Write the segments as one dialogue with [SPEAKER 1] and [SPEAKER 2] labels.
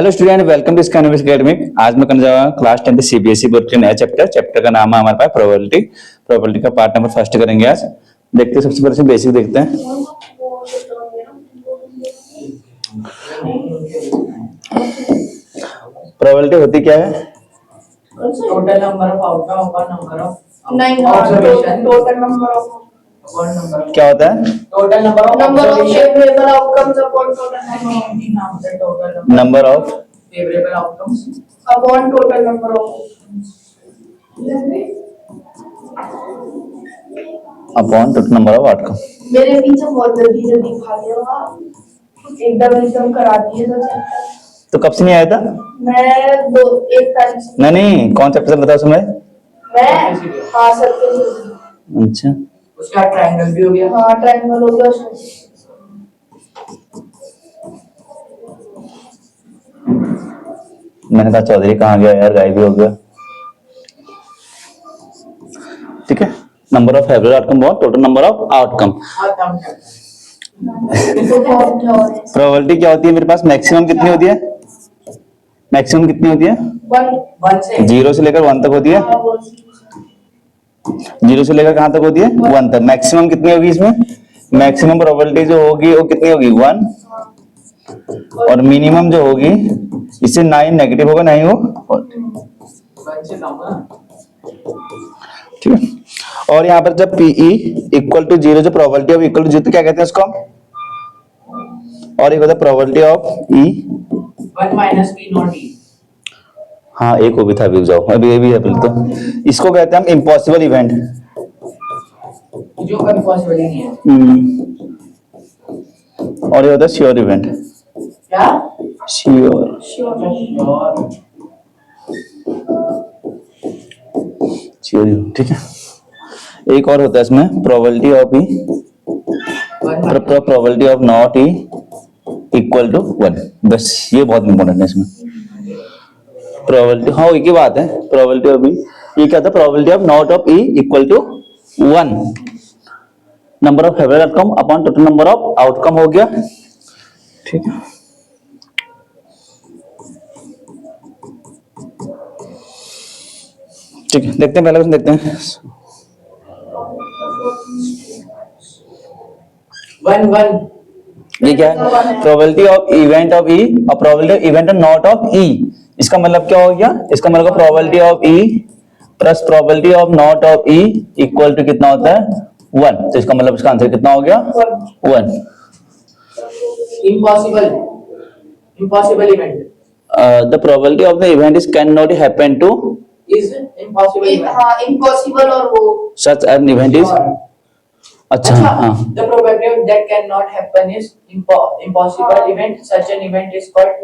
[SPEAKER 1] Hello student, welcome to Scanvis academy. आज मैं करने जा रहा हूँ क्लास 10 सीबीएसई बोर्ड के नया चैप्टर का नाम है हमारे पास प्रोबेबिलिटी का पार्ट नंबर फर्स्ट करेंगे आज। देखते हैं, सबसे पहले से बेसिक देखते हैं। प्रोबेबिलिटी होती क्या है?
[SPEAKER 2] Total number of outcome upon number of observation. Total number of
[SPEAKER 1] क्या होता है?
[SPEAKER 2] Total number of
[SPEAKER 3] favourable outcomes upon
[SPEAKER 1] number of
[SPEAKER 2] favourable outcomes
[SPEAKER 3] upon total number of
[SPEAKER 1] upon total number of outcome.
[SPEAKER 3] मेरे पीछे बहुत जल्दी भाग गया, एकदम करा दिए
[SPEAKER 1] तो कब से नहीं आया था?
[SPEAKER 3] मैं एक तारीख से
[SPEAKER 1] नहीं, कौन चैप्टर चल रहा था उसमें?
[SPEAKER 3] मैं हाँ सर
[SPEAKER 1] अच्छा,
[SPEAKER 2] उसका ट्रायंगल भी हो गया।
[SPEAKER 3] हाँ ट्रायंगल हो गया उसमें।
[SPEAKER 1] मैंने कहा चौधरी कहाँ गया यार, गायब भी हो गया। ठीक है, नंबर ऑफ फेवरेबल आउटकम और total number of outcome. Probability क्या होती है मेरे पास? मैक्सिमम कितनी होती है? मैक्सिमम कितनी होती है?
[SPEAKER 3] 1
[SPEAKER 1] 0 से लेकर 1 तक होती है। 0 से लेकर कहां तक होती है? 1 तक। मैक्सिमम कितनी होगी इसमें? मैक्सिमम प्रोबेबिलिटी जो होगी वो कितनी होगी? 1। और मिनिमम जो होगी, इससे 9 नेगेटिव होगा, 9 हो। ठीक है, और यहाँ पर जब PE इक्वल टू 0, जो प्रोबेबिलिटी ऑफ इक्वल टू 0, तो क्या कहते हैं उसको? और एक होता है probability of E
[SPEAKER 2] 1 minus P not E।
[SPEAKER 1] हाँ, एक वो भी था, अभी जाओ, अभी ये भी है। तो इसको कहते हैं हम इम्पॉसिबल इवेंट,
[SPEAKER 2] जो कभी पॉसिबल ही नहीं है।
[SPEAKER 1] और ये होता है श्योर इवेंट।
[SPEAKER 2] क्या?
[SPEAKER 1] श्योर। श्योर, ठीक है। एक और होता है इसमें probability of E, probability of not E equal to 1। बस ये बहुत इंपॉर्टेंट है इसमें। प्रोबेबिलिटी, हाँ एक ही बात है। प्रोबेबिलिटी ऑफ E, ये क्या था? Probability of not of E equal to 1। Number of favourable outcome upon total number of outcome हो गया। ठीक है, ठीक है, देखते हैं, पहले क्वेश्चन देखते हैं।
[SPEAKER 2] 1
[SPEAKER 1] ये क्या है? Probability of event of E और probability of event not of E। इसका मतलब क्या हो गया? इसका मतलब probability of E plus probability of not of E equal to कितना होता है? 1। तो इसका मतलब इसका आंसर कितना हो गया? 1।
[SPEAKER 2] Impossible event.
[SPEAKER 1] The probability of the event is can not happen two
[SPEAKER 2] is impossible.
[SPEAKER 3] हाँ इम्पॉसिबल और वो
[SPEAKER 1] सच एन इवेंट इज। अच्छा, हाँ,
[SPEAKER 2] the probability that cannot happen is impossible event. Such an event is called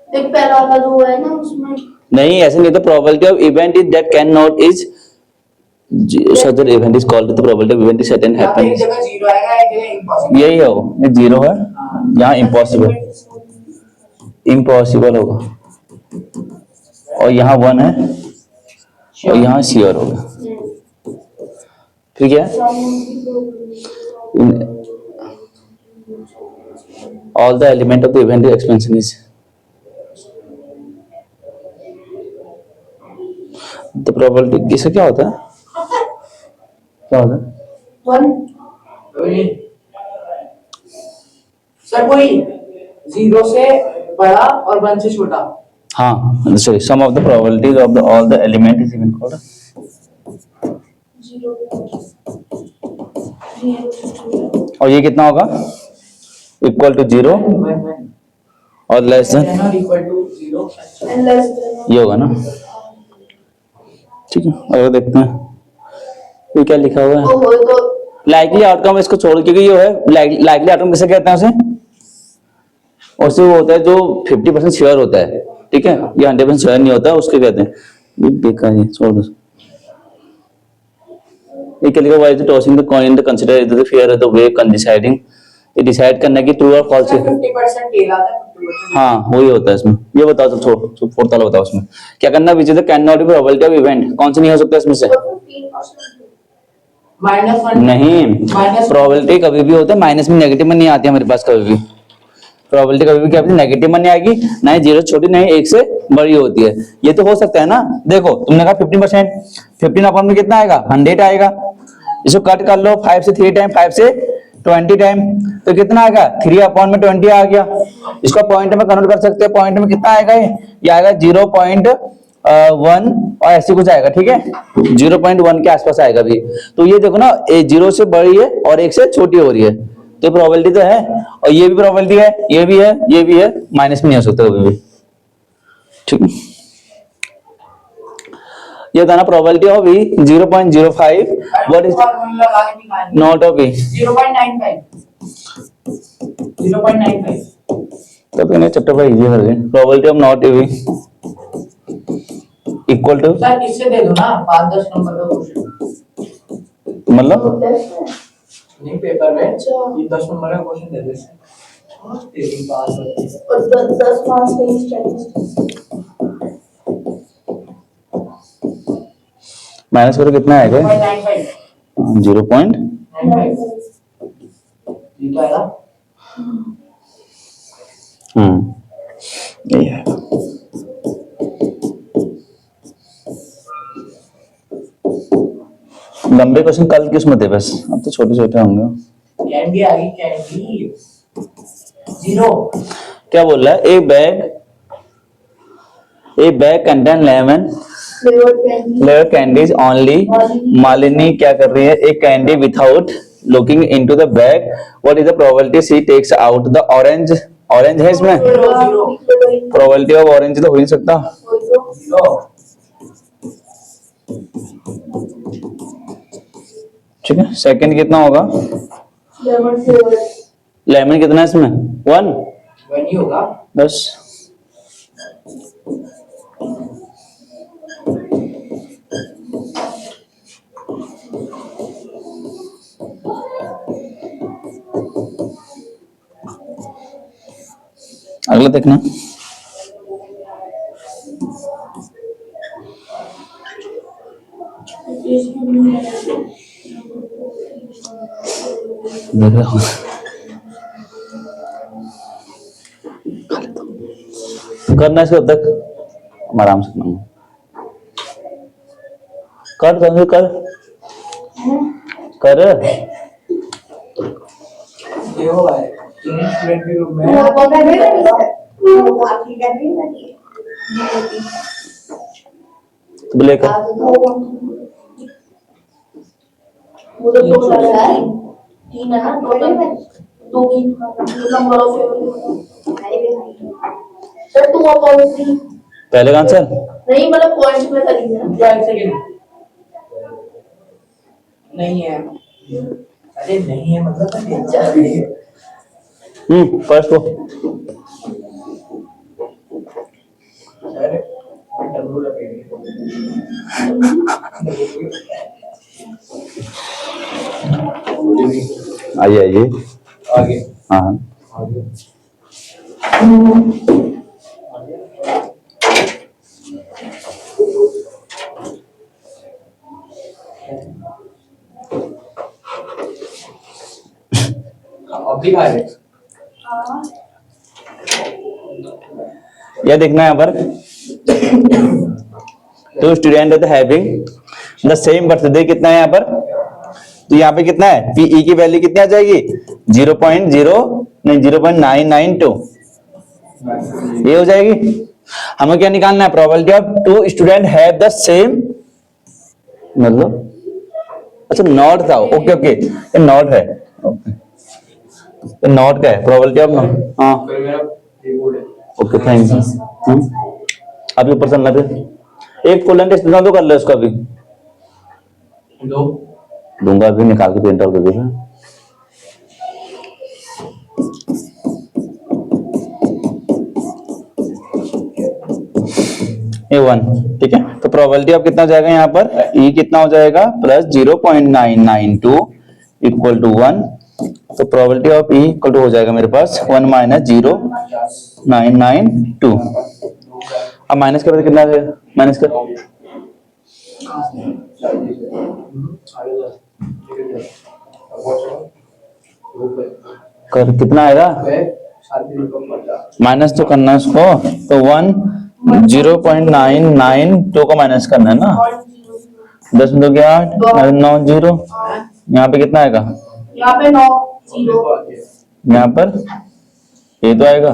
[SPEAKER 3] एक पहला वाला जो है ना उसमें
[SPEAKER 1] नहीं ऐसे नहीं। तो probability of event is that can not is such an event is called the probability of event is certain
[SPEAKER 2] यहाँ पे
[SPEAKER 1] हैपन।
[SPEAKER 2] एक जगह 0 आएगा, एक जगह impossible।
[SPEAKER 1] यही है वो, ये 0 है, यहाँ इम्पॉसिबल, इम्पॉसिबल होगा, और यहाँ 1 है, और यहाँ श्योर होगा। ठीक है, all the element of the event expansion is the probability. इसका क्या होता है? क्या होता है?
[SPEAKER 3] 1
[SPEAKER 2] सर कोई 0 से बड़ा और 1 से छोटा।
[SPEAKER 1] हाँ, sorry, sum of the probabilities of the all the element is even called.
[SPEAKER 3] 0
[SPEAKER 1] और ये कितना होगा? इक्वल टू 0 और less than
[SPEAKER 2] equal to 0।
[SPEAKER 3] and less than
[SPEAKER 1] ये होगा ना। ठीक है, अगर देखते हैं ये क्या लिखा हुआ है।
[SPEAKER 3] तो
[SPEAKER 1] लाइकली आउटकम इसको छोड़, क्योंकि ये है लाइकली आउटकम किसे कहते हैं उसे? उसे वो होता है जो 50% श्योर होता है। ठीक है, ये 100% श्योर नहीं होता, उसके कहते हैं। ये बेकार है, छोड़ दो। ये क्या लिखा हुआ है? Tossing the coin the consider the fear the way can deciding, ये डिसाइड करना कि ट्रू और फॉल्स है।
[SPEAKER 2] 50% टेल आता है, 50%।
[SPEAKER 1] हाँ, वही होता है इसमें। ये बताओ, तो छोड़, फोर्थ वाला बताओ इसमें क्या करना। Which is the can not be probability of event, कौन से नहीं हो सकता इसमें से?
[SPEAKER 2] -1
[SPEAKER 1] नहीं,
[SPEAKER 2] माइनस
[SPEAKER 1] प्रोबेबिलिटी कभी भी होता है माइनस में, नेगेटिव में नहीं आती है हमारे पास कभी भी। प्रोबेबिलिटी कभी भी क्या होती है, नेगेटिव में नहीं आएगी, ना ही जीरो छोटी ना ही 1 से बड़ी होती है। ये तो हो सकता है ना, देखो तुमने कहा 15%, 15 अपॉन में कितना आएगा, 100 आएगा। इसको कट कर लो 5 से 3 टाइम, 5 से 20 टाइम, तो कितना आएगा, 3 अपॉन में 20 आ गया। इसको पॉइंट में कन्वर्ट कर सकते हैं, पॉइंट में कितना आएगा, ये आएगा 0.1 और ऐसे कुछ आएगा, ठीक है, 0.1 के आसपास आएगा भी। तो ये देखो ना, 0 से बड़ी है और 1 से छोटी हो रही है, तो प्रोबेबिलिटी तो है, और ये भी प्रोबेबिलिटी है, ये भी है, ये भी है, माइनस में नहीं हो सकता कभी भी, ठीक है। ये था ना probability of E 0.05, what is
[SPEAKER 2] लगा के निकालनी
[SPEAKER 1] नॉट ऑफ ई,
[SPEAKER 2] 0.95 0.95
[SPEAKER 1] तब इन्हें चैप्टर पर इजी कर दें। Probability of not E equal to,
[SPEAKER 2] sir इससे दे दो ना 5-10 नंबर का क्वेश्चन,
[SPEAKER 1] मतलब
[SPEAKER 2] नहीं पेपर में
[SPEAKER 3] अच्छा।
[SPEAKER 2] ये 10 नंबर का क्वेश्चन दे दो इससे, तेरी पास होती है।
[SPEAKER 3] और 10 मार्क्स का स्टैटिस्टिक्स।
[SPEAKER 1] माइनस करो कितना आएगा,
[SPEAKER 2] 0.95
[SPEAKER 1] 0.95,
[SPEAKER 2] ये तो आएगा।
[SPEAKER 1] यही है। लंबे क्वेश्चन कल किस्मत है बस, अब तो छोटे छोटे होंगे।
[SPEAKER 2] कैंडी आ गई, कैंडी 0
[SPEAKER 1] क्या बोल रहा है, a bag contain lemon flavour candies only. Malini क्या कर रही है, एक candy without looking into the bag, what is the probability she takes out the orange, orange है इसमें, प्रोबेबिलिटी ऑफ ऑरेंज तो हो ही नहीं सकता।
[SPEAKER 2] 0
[SPEAKER 1] ठीक है, सेकंड कितना होगा, लेमन कितना है इसमें, 1,
[SPEAKER 2] वही होगा।
[SPEAKER 1] बस। अगला देखना, देख रहा हूँ। करना इसको तब तक आराम से करना, कर कर
[SPEAKER 2] ये होगा इंग्लिश स्टूडेंट के रूप में
[SPEAKER 1] तो लेकर
[SPEAKER 3] वो तो 2 लग रहा है, 3 है ना टोटल में, 2 की नंबर ऑफ सर 2 अपॉन 3
[SPEAKER 1] पहले का आंसर,
[SPEAKER 3] नहीं मतलब पॉइंट में करी है।
[SPEAKER 2] क्या एक सेकंड नहीं है, अरे नहीं है मतलब
[SPEAKER 1] फर्स्ट को
[SPEAKER 2] अरे डब्लू लपेट
[SPEAKER 1] आइए आइए,
[SPEAKER 2] आगे
[SPEAKER 1] हाँ हाँ।
[SPEAKER 2] आगे अभी आ रहे
[SPEAKER 1] यह देखना है यहाँ पर, two student are having the same birthday, कितना है यहाँ पर, तो यहाँ पे कितना है, पीई की वैल्यू कितनी आ जाएगी, 0.992, ये हो जाएगी। हमें क्या निकालना है, probability of 2 student have the same, मतलब अच्छा नॉट था, ओके ओके, ये नॉट है, ओके नॉट का है, प्रोबेबिलिटी ऑफ नॉट, हाँ
[SPEAKER 2] फिर मेरा कीबोर्ड है
[SPEAKER 1] ओके थैंक यू। अभी ऊपर चलना थे, एक फुल एंड टेस्ट तो कर ले उसका भी,
[SPEAKER 2] दो
[SPEAKER 1] दूंगा अभी, निकाल के प्रिंट आउट कर देगा। ये 1, ठीक है, तो प्रोबेबिलिटी ऑफ कितना हो जाएगा यहाँ पर, ई कितना हो जाएगा, प्लस 0.992 इक्वल टू 1, तो probability of E equal to हो जाएगा मेरे पास 1 माइनस 0.992। अब माइनस कर कितना आ जाएगा, माइनस कर कर कितना आएगा, माइनस तो करना है उसको, तो 0.992 को माइनस करना है ना, 10 में 2 क्या 8, 9 0, यहाँ पे कितना आएगा,
[SPEAKER 3] यहाँ पे 9 0
[SPEAKER 1] यहाँ पर ये तो आएगा,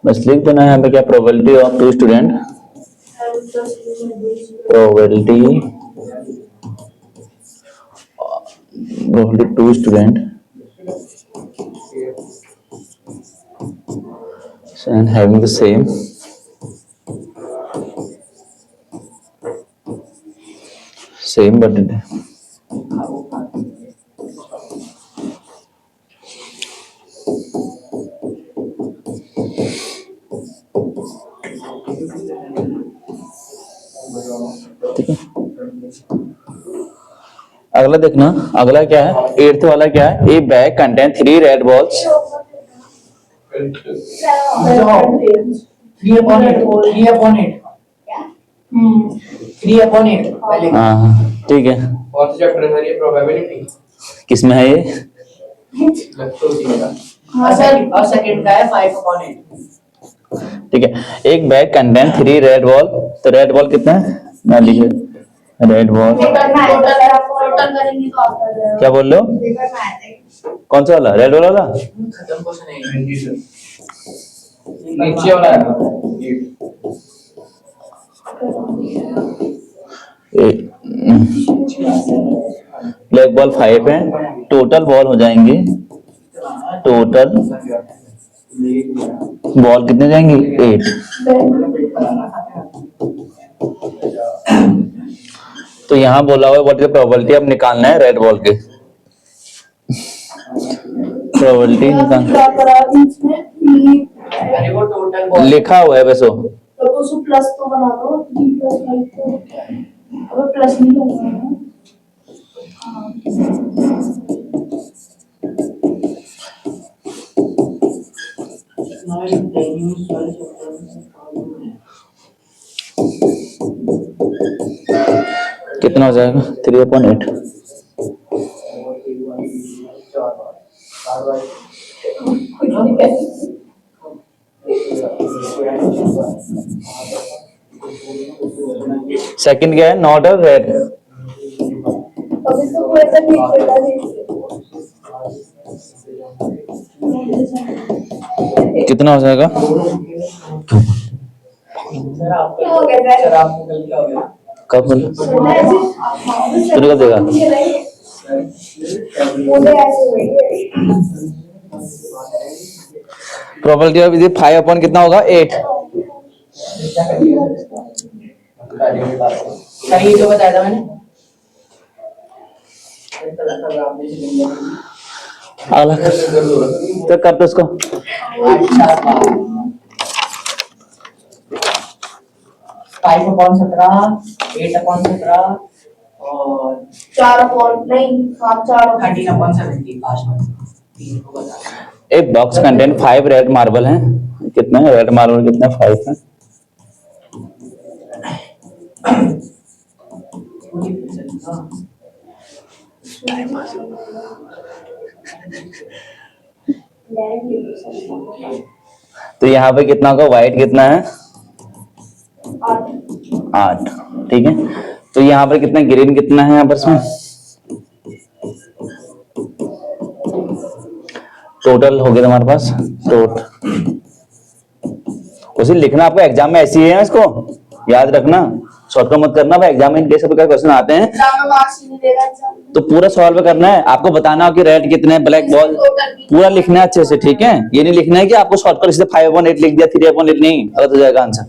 [SPEAKER 1] बस लिख देना है यहाँ पे क्या, probability of two student, probability two student and having the same but ठीक है। अगला देखना, अगला क्या है, 8th वाला क्या है, a bag contain 3 red balls,
[SPEAKER 2] 3/8 पहले।
[SPEAKER 1] हाँ ठीक है,
[SPEAKER 4] कौन सा चैप्टर है ये, प्रोबेबिलिटी?
[SPEAKER 1] किसमें है ये,
[SPEAKER 3] हाँ सर
[SPEAKER 2] और सेकंड का है 5/8।
[SPEAKER 1] ठीक है। एक बैग कंटेन 3 रेड बॉल, तो रेड बॉल कितना है ना लिखिए, रेड बॉल
[SPEAKER 3] टोटल करेंगे तो आता है।
[SPEAKER 1] क्या बोल रहे हो, कौन सा वाला, रेड वाला,
[SPEAKER 2] खत्म क्वेश्चन है।
[SPEAKER 4] नीचे वाला है
[SPEAKER 1] ब्लैक बॉल 5 है, टोटल बॉल हो जाएंगे, टोटल बॉल कितने जाएंगे 8, तो यहाँ बोला हुआ है व्हाट इज द प्रोबेबिलिटी, अब निकालना है रेड बॉल के, प्रोबेबिलिटी निकाल,
[SPEAKER 3] क्या करा इसमें
[SPEAKER 2] अरे वो टोटल
[SPEAKER 1] लिखा हुआ है वैसे,
[SPEAKER 3] तो उसको प्लस तो बना दो 3+5 तो अब प्लस नहीं करना है।
[SPEAKER 1] कितना हो जाएगा 3/8, सेकंड क्या है, नॉट अ रेड,
[SPEAKER 3] अब इसको ऐसा ठीक करना है।
[SPEAKER 1] कितना हो जाएगा,
[SPEAKER 2] सर आपका
[SPEAKER 3] क्या हो गया सर?
[SPEAKER 2] सर आपको कल क्या हो गया?
[SPEAKER 1] कब बोल तूने कब देखा, प्रोबेबिलिटी ऑफ 5 कितना होगा 8,
[SPEAKER 2] सर ये जो बताया था मैंने।
[SPEAKER 1] अगला तो कर दो उसको,
[SPEAKER 2] 5/17, 8/17 और
[SPEAKER 3] 4 नहीं, हाँ 4
[SPEAKER 2] 13/17 लास्ट में। तीन को बता
[SPEAKER 1] एक बॉक्स कंटेन 5 रेड मार्बल है, कितने रेड मार्बल कितने 5 है, तो यहाँ पे कितना होगा, व्हाइट कितना है 8, ठीक है। तो यहाँ पर कितना, ग्रीन कितना है यहाँ पर इसमें, टोटल हो गया तुम्हारे पास, उसे लिखना आपको एग्जाम में ऐसी है, इसको याद रखना, शॉर्टकट मत करना भाई, एग्जाम में इन केस का क्वेश्चन आते हैं
[SPEAKER 3] मार्क्स नहीं देगा एग्जाम में।
[SPEAKER 1] तो पूरा सॉल्व करना है, आपको बताना हो कि रेड कितने हैं, ब्लैक बॉल पूरा लिखना है अच्छे से, ठीक है। ये नहीं लिखना है कि आपको शॉर्टकट से 5/8 लिख दिया 3/8 नहीं, गलत हो जाएगा आंसर।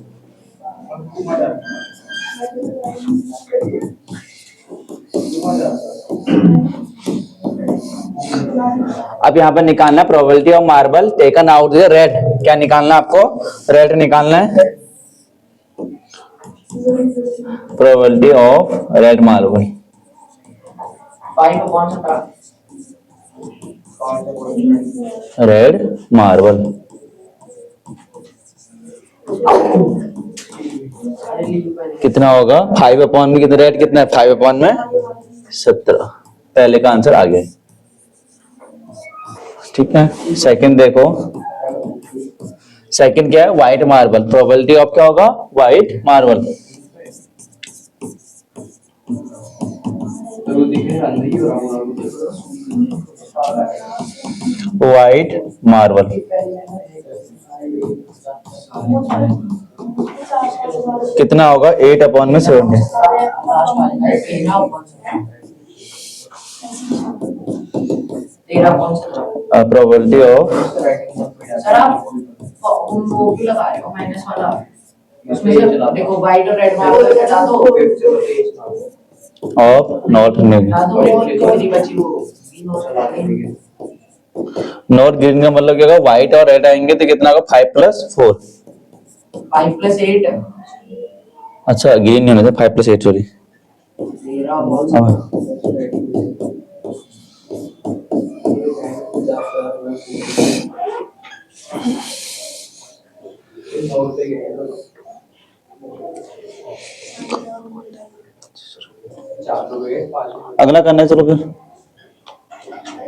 [SPEAKER 1] अब यहाँ पर निकालना probability of marble taken out the red, क्या निकालना है आपको, रेड निकालना है, probability of red marble
[SPEAKER 2] 5/17
[SPEAKER 1] red marble. कितना होगा 5 अपॉन में, कितना रेड कितना है 5 अपॉन में 17। पहले का आंसर आ गया। ठीक है, सेकंड देखो। सेकंड क्या है, व्हाइट मार्बल। प्रोबेबिलिटी ऑफ क्या होगा, व्हाइट मार्बल। व्हाइट मार्बल कितना होगा 8 अपॉन में 70। प्रोबेबिलिटी ऑफ
[SPEAKER 2] सर आप वो भी लगा रहे हो माइनस वाला, उसमें से देखो व्हाइट और रेड मार्बल हटा दो,
[SPEAKER 1] ऑफ नॉट
[SPEAKER 2] हटा दो, और कितनी बची वो तीन और चला देंगे।
[SPEAKER 1] नॉट ग्रीन का मतलब क्या होगा, व्हाइट और रेड आएंगे तो कितना होगा 5 + 4।
[SPEAKER 2] 5 + 8
[SPEAKER 1] अच्छा ग्रीन नहीं होना था, 5 + 8 सॉरी।
[SPEAKER 2] 13 बहुत
[SPEAKER 1] अगला करना है, चलो फिर।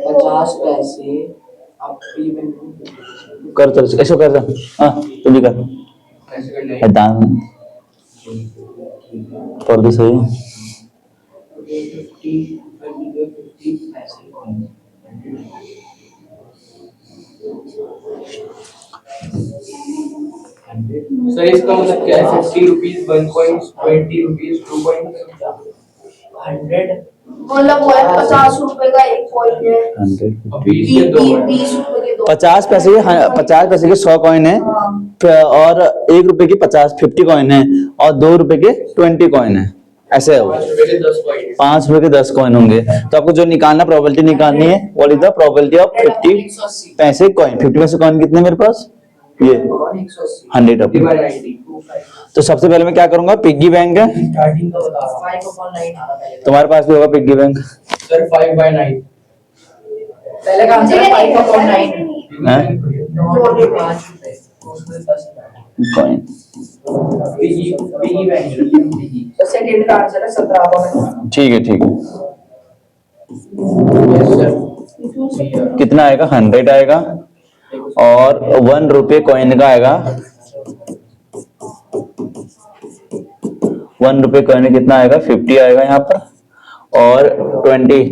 [SPEAKER 2] 50 पैसे आप
[SPEAKER 1] कर चल ऐसे कर। हाँ तुम भी कर दान कर दे सही।
[SPEAKER 2] 50 पैसे
[SPEAKER 4] सर इसका मतलब क्या है, 50 रुपीज 1 कॉइन, 20 रुपीज 2 कॉइन,
[SPEAKER 2] 100
[SPEAKER 3] मतलब वो है 50 रुपए का एक कॉइन है,
[SPEAKER 1] 100
[SPEAKER 4] 20 के 2 है।
[SPEAKER 3] 20 रुपए के दो।
[SPEAKER 1] 50 पैसे के 50 पैसे के 100 कॉइन है, और 1 रुपए की 50 कॉइन है, और 2 रुपए के 20 कॉइन है। ऐसे है वो
[SPEAKER 4] 5 रुपए के 10 कॉइन।
[SPEAKER 1] 5 रुपए के 10 कॉइन होंगे। तो आपको जो निकालना, प्रोबेबिलिटी निकालनी है, what is the probability of 50 पैसे कॉइन। 50 पैसे कॉइन कितने मेरे पास, ये 100 अपॉन।
[SPEAKER 4] डिवाइड 90
[SPEAKER 1] तो सबसे पहले मैं क्या करूंगा, पिग्गी बैंक है,
[SPEAKER 2] स्टार्टिंग का बता रहा हूं 5/9 आ रहा पहले
[SPEAKER 1] तुम्हारे पास भी होगा पिग्गी बैंक।
[SPEAKER 4] सर 5/9
[SPEAKER 2] पहले का आंसर है 5/9
[SPEAKER 1] हैं?
[SPEAKER 2] 5 रुपए उसमें 10
[SPEAKER 1] कॉइन
[SPEAKER 2] पिगी बैंक तो सेकंड का आंसर है 17/9।
[SPEAKER 1] ठीक है ठीक है।
[SPEAKER 4] Yes sir.
[SPEAKER 1] कितना आएगा, 100 आएगा, और 1 रुपए कॉइन का आएगा, 1 रुपए कॉइन कितना आएगा 50 आएगा यहाँ पर, और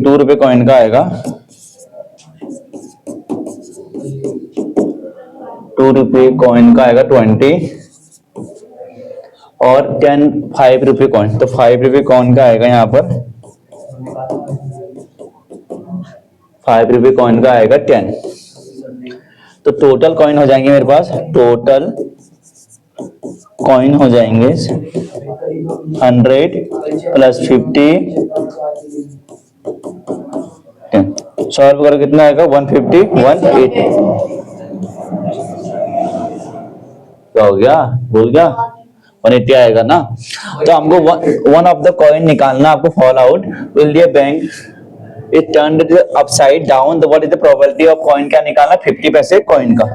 [SPEAKER 1] 2 रुपए कॉइन का आएगा 2 रुपए कॉइन का आएगा 20, और 5 रुपए कॉइन, तो 5 रुपए कॉइन का आएगा यहाँ पर 5 रुपए कॉइन का आएगा 10। तो टोटल कॉइन हो जाएंगे मेरे पास, टोटल कॉइन हो जाएंगे 100 + 50 10। सॉल्व करो कितना आएगा 150 180। क्या हो गया, भूल गया, 180 आएगा ना। तो हमको वन ऑफ द कॉइन निकालना, आपको fall out will be a bank it turned upside down, the what is the probability of coin क्या निकालना, 50 पैसे कॉइन का।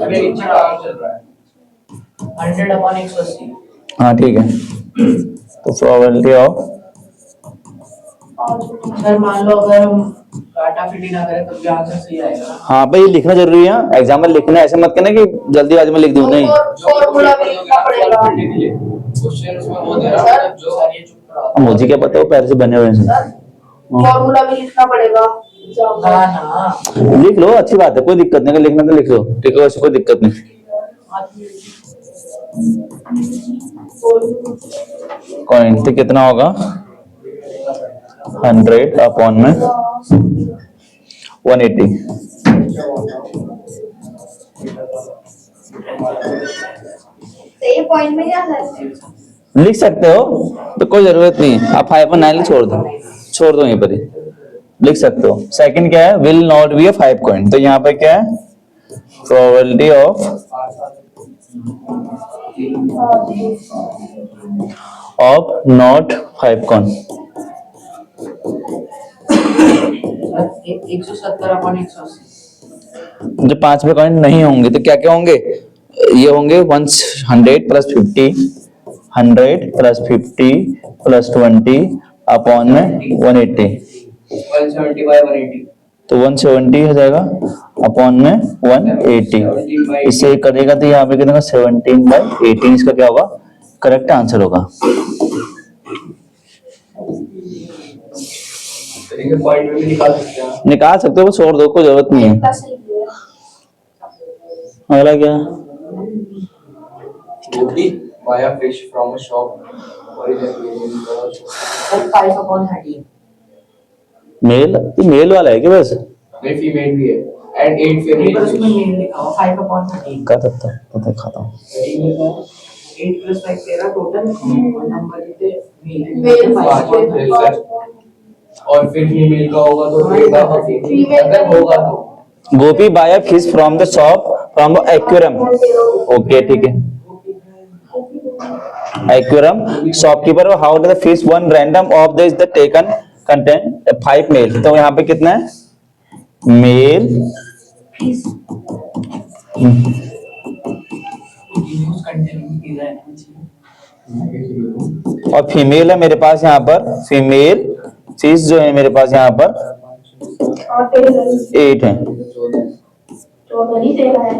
[SPEAKER 4] अभी नीचे काम चल रहा है
[SPEAKER 2] 100/180।
[SPEAKER 1] हाँ ठीक है, तो प्रोबेबिलिटी ऑफ,
[SPEAKER 2] सर मान लो अगर हम काटा फिटी ना करें तो भी आंसर सही आएगा ना।
[SPEAKER 1] हाँ भाई लिखना जरूरी है, एग्जाम में लिखना है, ऐसे मत करना कि जल्दीबाजी में लिख दूं, नहीं।
[SPEAKER 3] फॉर्मूला भी लिखना पड़ेगा।
[SPEAKER 4] क्वेश्चन उसमें वो दे रहा है जो
[SPEAKER 2] सर ये चुप रहा
[SPEAKER 1] अब मुझे क्या पता वो पहले से बने हुए हैं।
[SPEAKER 3] फॉर्मूला भी लिखना पड़ेगा एग्जाम में।
[SPEAKER 2] ना ना
[SPEAKER 1] लिख लो, अच्छी बात है, कोई दिक्कत नहीं, अगर लिखना तो लिख लो, ठीक है, वैसे कोई दिक्कत नहीं। कॉइन तो कितना होगा 100 अपॉन में 180।
[SPEAKER 3] सही पॉइंट में क्या है?
[SPEAKER 1] लिख सकते हो, तो कोई जरूरत नहीं है, आप 5/9 छोड़ दो यहीं पर ही लिख सकते हो। सेकंड क्या है, will not be a 5 coin, तो यहाँ पे क्या है, प्रोबेबिलिटी ऑफ नॉट 5 कॉइन।
[SPEAKER 2] 170/180।
[SPEAKER 1] जो 5 में कॉइन नहीं होंगे तो क्या क्या होंगे? ये होंगे 100 प्लस 50, 100 प्लस 50 प्लस 20 अपॉन में 180,
[SPEAKER 4] 170/180
[SPEAKER 1] तो 170 हो जाएगा अपॉन में 180। इससे करेगा तो यहाँ पे कितना 17/18 इसका क्या होगा? करेक्ट आंसर होगा।
[SPEAKER 4] तरीके पॉइंट में भी निकाल सकते हैं।
[SPEAKER 1] निकाल सकते हो, छोड़ दो, कोई जरूरत नहीं है।
[SPEAKER 3] इतना सही है।
[SPEAKER 1] अगला क्या?
[SPEAKER 4] गोपी buy a fish from a shop. What is that?
[SPEAKER 2] 5/30।
[SPEAKER 1] Mail, ये मेल वाला है क्या? बस
[SPEAKER 4] नहीं, फीमेल भी है and 8
[SPEAKER 2] नहीं,
[SPEAKER 4] female
[SPEAKER 2] पर उसमें
[SPEAKER 4] fish.
[SPEAKER 2] मेल लिखा हुआ 5/30।
[SPEAKER 1] कर सकता हूँ, पता है, खाता हूँ।
[SPEAKER 2] 8 + 5 13 टोटल नंबर कितने?
[SPEAKER 3] मेल
[SPEAKER 4] पाँच और और फिर फीमेल का होगा तो 3/15 अगर होगा तो
[SPEAKER 1] Gopi buy a fish from the shop from aquarium. Okay ठीक है। Aquarium shopkeeper how the fish one random of this the taken content 5 male, तो यहाँ पे कितना है? मेल और फीमेल है मेरे पास यहाँ पर। फीमेल फिश जो है मेरे पास यहाँ पर
[SPEAKER 3] और
[SPEAKER 1] 8 है।
[SPEAKER 3] 14 नहीं दे रहा है।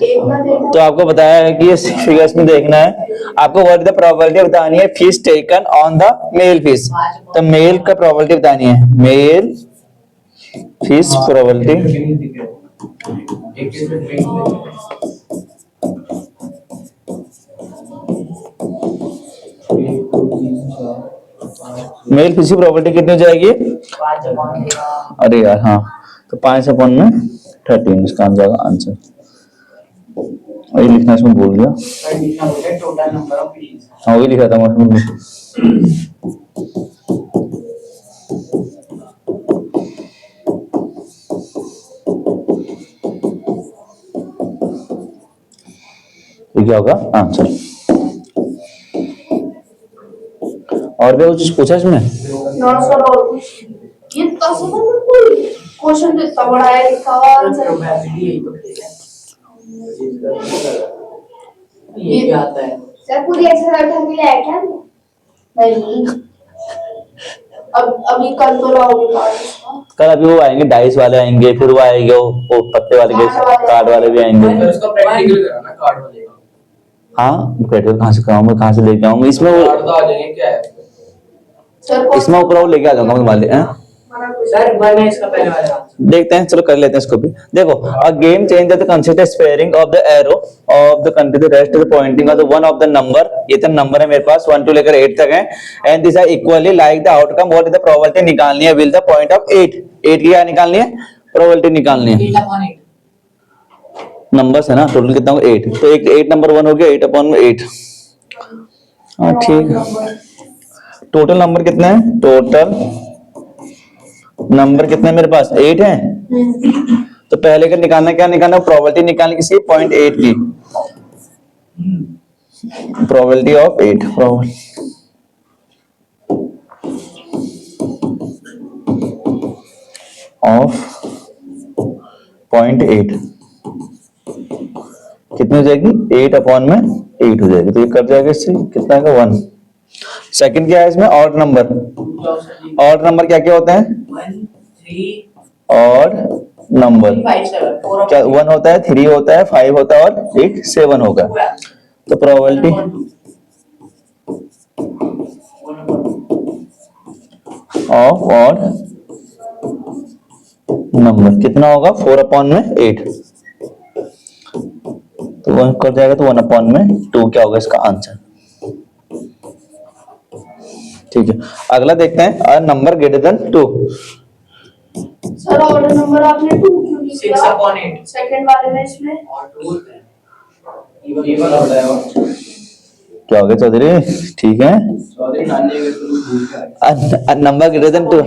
[SPEAKER 3] 1 ना देगा।
[SPEAKER 1] तो आपको बताया है कि ये फिगर्स में देखना है, आपको व्हाट द प्रोबेबिलिटी बतानी है fish taken on the male fish. तो मेल का प्रोबेबिलिटी बतानी है, male fish probability. Male fish की प्रोबेबिलिटी कितनी हो जाएगी?
[SPEAKER 2] 5/13।
[SPEAKER 1] अरे यार हाँ, तो 5/13 इसका आंसर। वही लिखना इसमें भूल गया।
[SPEAKER 2] Total number of fishes.
[SPEAKER 1] हाँ वही लिखा था मैं। ये क्या होगा आंसर? और भी कुछ पूछा इसमें?
[SPEAKER 3] नौ सौ और कुछ ये कैसे कोई क्वेश्चन तो इतना बड़ा है लिखा हुआ आंसर
[SPEAKER 2] प्रोबेबिलिटी यही तो है। ये क्या आता है?
[SPEAKER 3] सर पूरी एक्सरसाइज करके ले आए क्या? नहीं अब अभी कल तो लाओगे कार्ड इसका।
[SPEAKER 1] कल अभी वो आएंगे, डाइस वाले आएंगे, फिर वो आएंगे वो पत्ते वाले के कार्ड वाले भी आएंगे।
[SPEAKER 4] तो इसका प्रैक्टिकल करा ना कार्ड वाले का।
[SPEAKER 1] हाँ प्रैक्टिकल कहाँ से कराऊंगा, कहाँ से लेके आऊंगा? इसमें वो,
[SPEAKER 4] कार्ड तो आ जाएंगे क्या है?
[SPEAKER 3] सर
[SPEAKER 1] इसमें ऊपर वो लेके आ जाऊंगा मैं वाले। हैं
[SPEAKER 2] सर मैं इसका पहले वाला आंसर
[SPEAKER 1] देखते हैं, चलो कर लेते हैं इसको भी। देखो a game change the consider sparing of the arrow of the country the rest of the Poynting of the one of the number. ये तो नंबर है मेरे पास 1 to लेकर 8 तक है। And this are equally like the outcome, what is the probability निकालनी है? Will the point of 8 की क्या निकालनी है? प्रोबेबिलिटी निकालनी है।
[SPEAKER 2] 8/8।
[SPEAKER 1] नंबर्स है ना, टोटल कितना होगा 8, तो एक 8 नंबर 1 हो गया 8/8। हाँ ठीक है। टोटल नंबर कितना है? टोटल नंबर कितने मेरे पास? 8 है। तो पहले का निकालना, क्या निकालना? प्रोबेबिलिटी निकालनी किसकी? 0.8 की। प्रोबेबिलिटी ऑफ 8, ऑफ 0.8 कितनी हो जाएगी? 8/8 हो जाएगी। तो ये कट जाएगा, इससे कितना आएगा? 1। सेकंड क्या है इसमें? Odd number. ऑड नंबर क्या क्या होता है?
[SPEAKER 2] 1 3
[SPEAKER 1] ऑड नंबर
[SPEAKER 2] 5 7 4
[SPEAKER 1] क्या 1 होता है, 3 होता है, 5 होता है और एक 7 होगा। तो प्रोबेबिलिटी ऑफ ऑड नंबर कितना होगा? 4/8। तो 1 कर जाएगा, तो 1/2 क्या होगा इसका आंसर? ठीक है, अगला देखते हैं। A number greater than 2।
[SPEAKER 3] Sir order number आपने 2 क्यों लिखा?
[SPEAKER 2] 6/8।
[SPEAKER 3] सेकंड वाले में इसमें
[SPEAKER 2] और 2 है।
[SPEAKER 4] इवन होता है। और
[SPEAKER 1] क्या हो गया चौधरी? ठीक है।
[SPEAKER 4] चौधरी नानी के तो भूल गया।
[SPEAKER 1] Number greater than 2,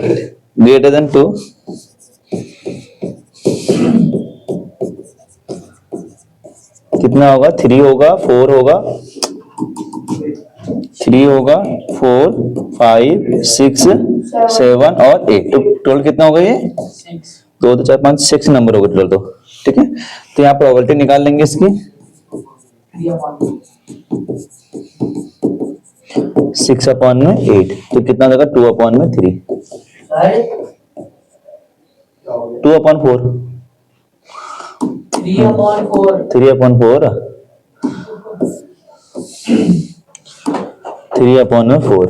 [SPEAKER 1] greater than 2 कितना होगा? 3 होगा, 4 होगा, 3 होगा, 4, 5, 6, 7 और 8। तो टोटल कितना होगा ये? 2 2 4 5 6 नंबर होगा टोटल। तो ठीक है, तो यहाँ प्रोबेबिलिटी निकाल लेंगे इसकी। 6/8 तो कितना देगा? 2/3, 2/4,
[SPEAKER 2] 3/4
[SPEAKER 1] 3/4, 3/4।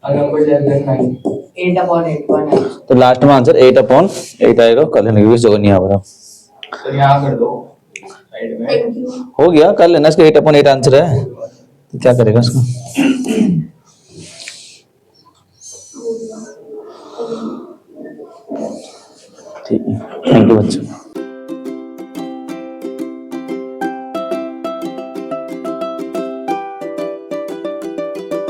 [SPEAKER 4] A number less than 9.
[SPEAKER 2] 8/8
[SPEAKER 1] तो लास्ट में आंसर 8/8 आएगा। कर लेना क्योंकि जगह नहीं आ रहा।
[SPEAKER 4] तो यहाँ कर दो साइड में।
[SPEAKER 3] Thank you.
[SPEAKER 1] हो गया, कर लेना। इसका 8/8 आंसर है, तो क्या करेगा इसका? ठीक है, थैंक यू बच्चों।